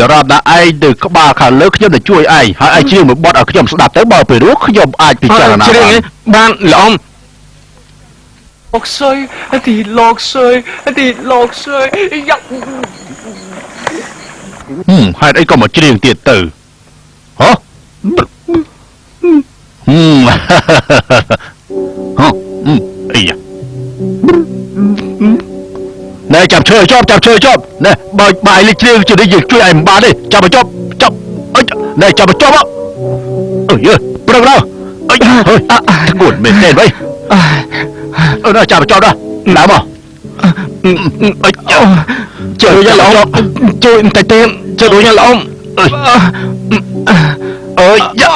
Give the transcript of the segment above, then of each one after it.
Đó là ai từ các bà khả lớnខ្ញុំទៅជួយឯងហើយឯងជឿមួយបត់ឲ្យខ្ញុំស្ដាប់ទៅបើពេលនោះខ្ញុំអាចពិចារណាបានល្អមលោកសើយទីលោកសើយទីលោកសើយយ៉ាប់ហេតុអីក៏មកច្រៀងទៀតទៅហ៎អីយ៉ាណែចាប់ឈើចប់ណែបើបាយលេចច្រៀងជួយយើងជួយឯងមិនបានទេចាប់ឲ្យចប់អីណែចាប់ឲ្យចប់អើយប្រឹងដល់អីហើយធ្ងន់មែនទេវិញណែចាប់ឲ្យចប់ដល់ដើមមកអីជួយយ៉ាងល្អជួយបន្តិចទៀតជួយយ៉ាងល្អអើយយ៉ា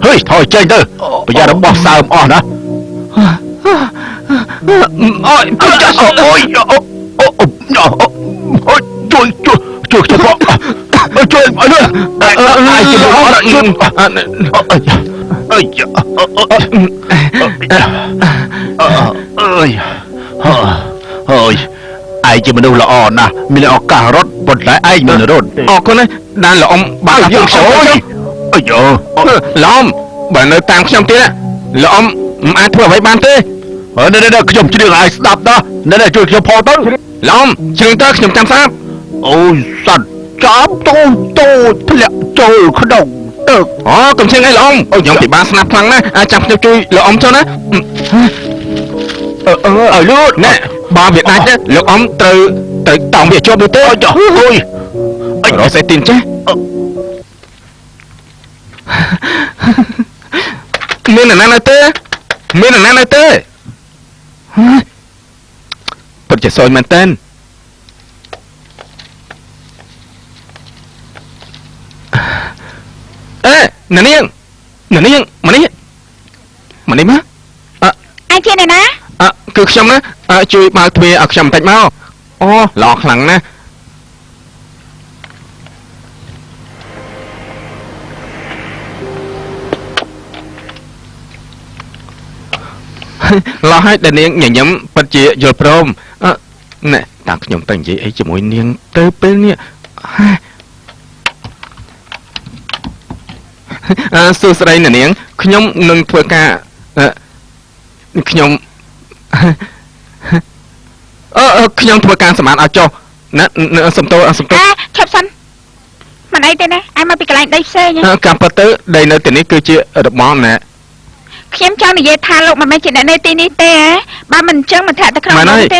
ហេថយចេញទៅប្រយ័ត្នរបស់សើមអស់ណាអូយជួយខ្ញុំផងជួយអើយអាយជួយអត់ជួយអើយឯងជាមនុស្សល្អណាស់មានឱកាសរត់ប៉ុន្តែឯងមិនរត់អរគុណណាស់ដែលល្អមបានជួយខ្ញុំអាយល្អមបើនៅតាមខ្ញុំទៀតល្អមមិនអាចធ្វើអ្វីបានទេនេះខ្ញុំច្រៀងឲ្យស្ដាប់ណាជួយខ្ញុំផងទៅល្អមច្រៀងទៅខ្ញុំចាំស្ដាប់អូយសត្វចាប់តូចធ្លាក់ចូលក្នុងទឹកកុំច្រៀងអីល្អមខ្ញុំពិបាកស្ដាប់ខ្លាំងណាស់ចាំខ្ញុំជួយល្អមចុះណាឲ្យលូតណែបើវាដាច់លោកអ៊ំត្រូវតោងវាជាប់ទៅទេអើយរកសេទីនចេះមាននរណានៅទេពិតជាសោយមែនតើអ្នកនាងមកនេះមកឯងជាអ្នកណាគឺខ្ញុំណាជួយបើកទ្វារឲ្យខ្ញុំបន្តិចមកអូល្អខ្លាំងណាស់ឡោះឲ្យដែលនាងញញឹមពិតជាយល់ព្រមណែតាំងខ្ញុំទៅនិយាយអីជាមួយនាងទៅពេលនេះសួស្ដីនាងខ្ញុំនឹងធ្វើការខ្ញុំធ្វើការសម្អាតឲ្យចុះណាសំទោឈប់សិនមិនអីទេណាឯងមកពីកន្លែងដីផ្សេងការពិតទៅដីនៅទីនេះគឺជារបស់ណែខ្ញុំចង់និយាយថាលោកមិនមែនជាអ្នកនៅទីនេះទេបើមិនអញ្ចឹងមិនថាទៅក្នុងនោះទេ